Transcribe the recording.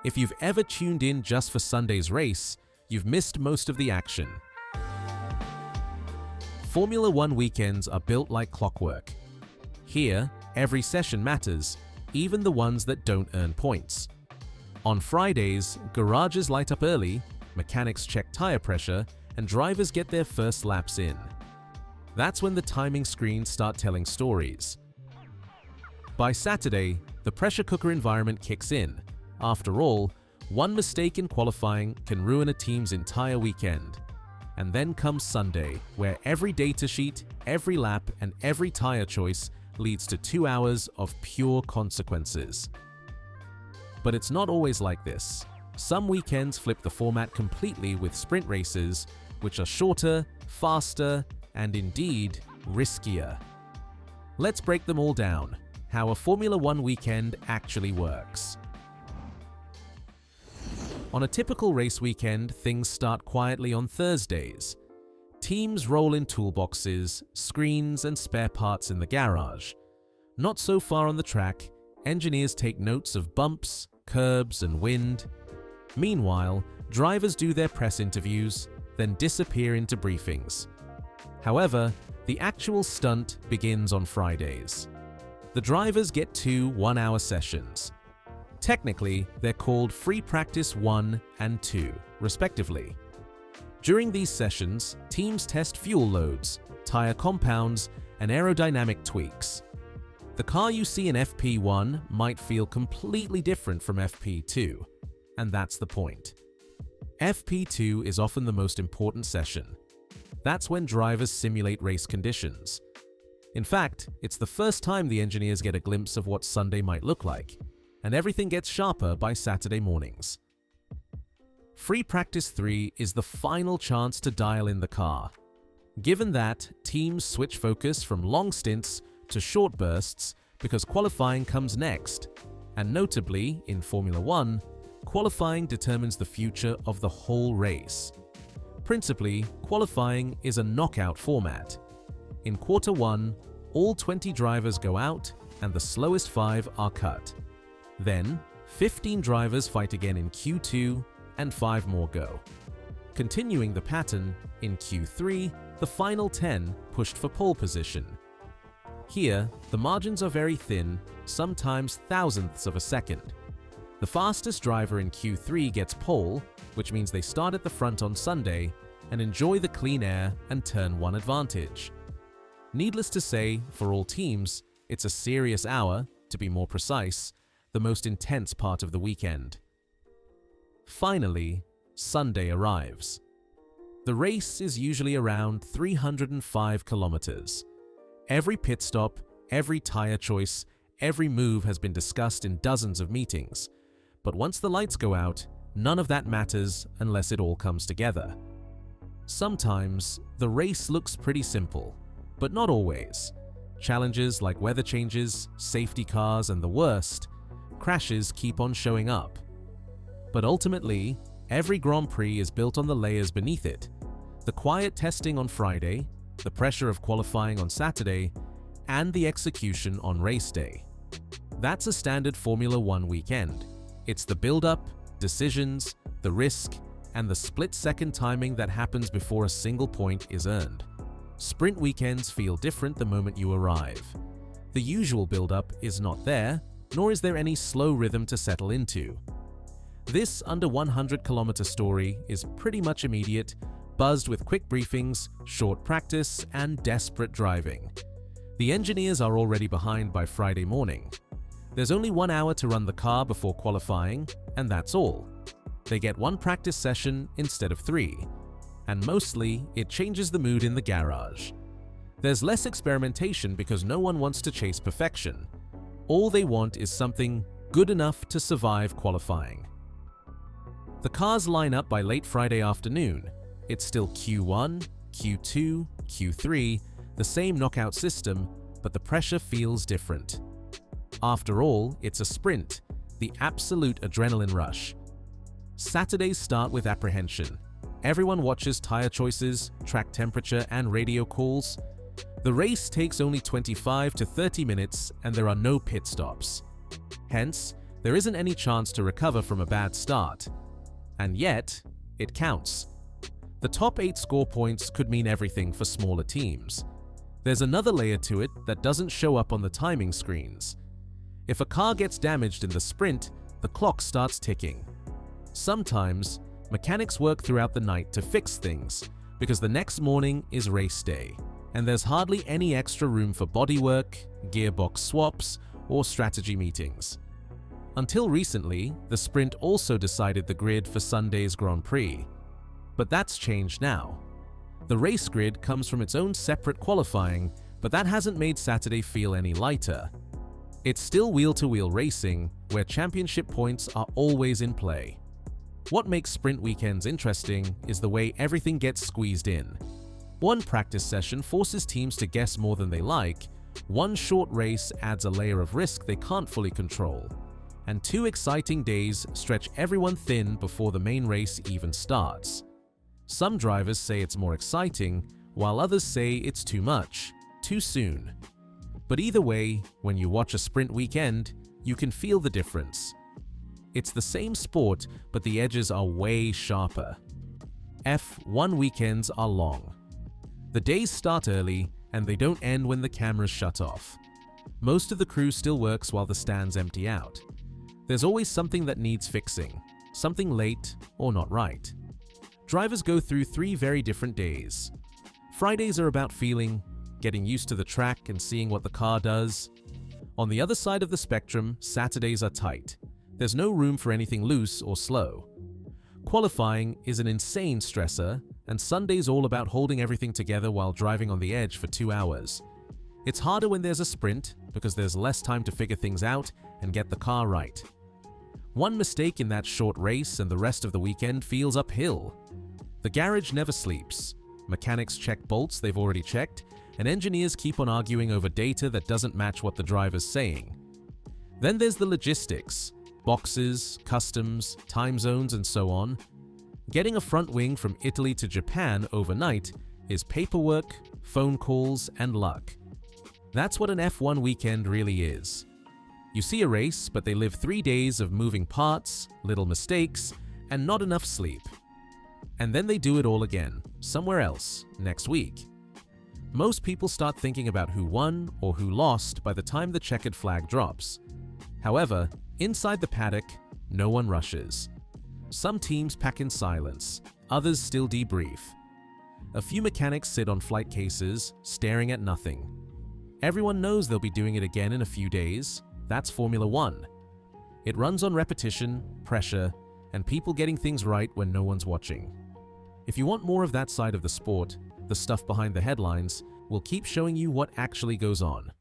If you've ever tuned in just for Sunday's race, you've missed most of the action. Formula One weekends are built like clockwork. Here, every session matters, even the ones that don't earn points. On Fridays, garages light up early, mechanics check tire pressure, and drivers get their first laps in. That's when the timing screens start telling stories. By Saturday, the pressure cooker environment kicks in. After all, one mistake in qualifying can ruin a team's entire weekend. And then comes Sunday, where every data sheet, every lap, and every tire choice leads to 2 hours of pure consequences. But it's not always like this. Some weekends flip the format completely with sprint races, which are shorter, faster, and indeed, riskier. Let's break them all down, how a Formula One weekend actually works. On a typical race weekend, things start quietly on Thursdays. Teams roll in toolboxes, screens, and spare parts in the garage. Not so far on the track, engineers take notes of bumps, curbs, and wind. Meanwhile, drivers do their press interviews, then disappear into briefings. However, the actual stunt begins on Fridays. The drivers get 2 one-hour sessions. Technically, they're called Free Practice 1 and 2, respectively. During these sessions, teams test fuel loads, tire compounds, and aerodynamic tweaks. The car you see in FP1 might feel completely different from FP2, and that's the point. FP2 is often the most important session. That's when drivers simulate race conditions. In fact, it's the first time the engineers get a glimpse of what Sunday might look like, and everything gets sharper by Saturday mornings. Free Practice 3 is the final chance to dial in the car. Given that, teams switch focus from long stints to short bursts because qualifying comes next, and notably, in Formula One, qualifying determines the future of the whole race. Principally, qualifying is a knockout format. In Quarter 1, all 20 drivers go out and the slowest 5 are cut. Then, 15 drivers fight again in Q2 and 5 more go. Continuing the pattern, in Q3, the final 10 pushed for pole position. Here, the margins are very thin, sometimes thousandths of a second. The fastest driver in Q3 gets pole, which means they start at the front on Sunday and enjoy the clean air and turn 1 advantage. Needless to say, for all teams, it's a serious hour, to be more precise, the most intense part of the weekend. Finally, Sunday arrives. The race is usually around 305 kilometers. Every pit stop, every tire choice, every move has been discussed in dozens of meetings. But once the lights go out, none of that matters unless it all comes together. Sometimes, the race looks pretty simple, but not always. Challenges like weather changes, safety cars, and the worst, crashes keep on showing up. But ultimately, every Grand Prix is built on the layers beneath it. The quiet testing on Friday, the pressure of qualifying on Saturday, and the execution on race day. That's a standard Formula One weekend. It's the build-up, decisions, the risk, and the split-second timing that happens before a single point is earned. Sprint weekends feel different the moment you arrive. The usual build-up is not there, nor is there any slow rhythm to settle into. This under 100-kilometer story is pretty much immediate, buzzed with quick briefings, short practice, and desperate driving. The engineers are already behind by Friday morning. There's only 1 hour to run the car before qualifying, and that's all. They get 1 practice session instead of 3, and mostly it changes the mood in the garage. There's less experimentation because no one wants to chase perfection. All they want is something good enough to survive qualifying. The cars line up by late Friday afternoon. It's still Q1, Q2, Q3, the same knockout system, but the pressure feels different. After all, it's a sprint, the absolute adrenaline rush. Saturdays start with apprehension. Everyone watches tire choices, track temperature, and radio calls. The race takes only 25 to 30 minutes and there are no pit stops. Hence, There isn't any chance to recover from a bad start. And yet, it counts. The top 8 score points could mean everything for smaller teams. There's another layer to it that doesn't show up on the timing screens. If a car gets damaged in the sprint, the clock starts ticking. Sometimes, mechanics work throughout the night to fix things because the next morning is race day, and there's hardly any extra room for bodywork, gearbox swaps, or strategy meetings. Until recently, the sprint also decided the grid for Sunday's Grand Prix. But that's changed now. The race grid comes from its own separate qualifying, but that hasn't made Saturday feel any lighter. It's still wheel-to-wheel racing, where championship points are always in play. What makes sprint weekends interesting is the way everything gets squeezed in. One practice session forces teams to guess more than they like, one short race adds a layer of risk they can't fully control, and 2 exciting days stretch everyone thin before the main race even starts. Some drivers say it's more exciting, while others say it's too much, too soon. But either way, when you watch a sprint weekend, you can feel the difference. It's the same sport, but the edges are way sharper. F1 weekends are long. The days start early, and they don't end when the cameras shut off. Most of the crew still works while the stands empty out. There's always something that needs fixing, something late or not right. Drivers go through 3 very different days. Fridays are about feeling, getting used to the track and seeing what the car does. On the other side of the spectrum, Saturdays are tight. There's no room for anything loose or slow. Qualifying is an insane stressor, and Sunday's all about holding everything together while driving on the edge for 2 hours. It's harder when there's a sprint because there's less time to figure things out and get the car right. One mistake in that short race and the rest of the weekend feels uphill. The garage never sleeps. Mechanics check bolts they've already checked, and engineers keep on arguing over data that doesn't match what the driver's saying. Then there's the logistics. Boxes, customs, time zones, and so on. Getting a front wing from Italy to Japan overnight is paperwork, phone calls, and luck. That's what an F1 weekend really is. You see a race, but they live 3 days of moving parts, little mistakes, and not enough sleep. And then they do it all again, somewhere else, next week. Most people start thinking about who won or who lost by the time the checkered flag drops. However, inside the paddock, no one rushes. Some teams pack in silence, others still debrief. A few mechanics sit on flight cases, staring at nothing. Everyone knows they'll be doing it again in a few days. That's Formula One. It runs on repetition, pressure, and people getting things right when no one's watching. If you want more of that side of the sport, the stuff behind the headlines, we'll keep showing you what actually goes on.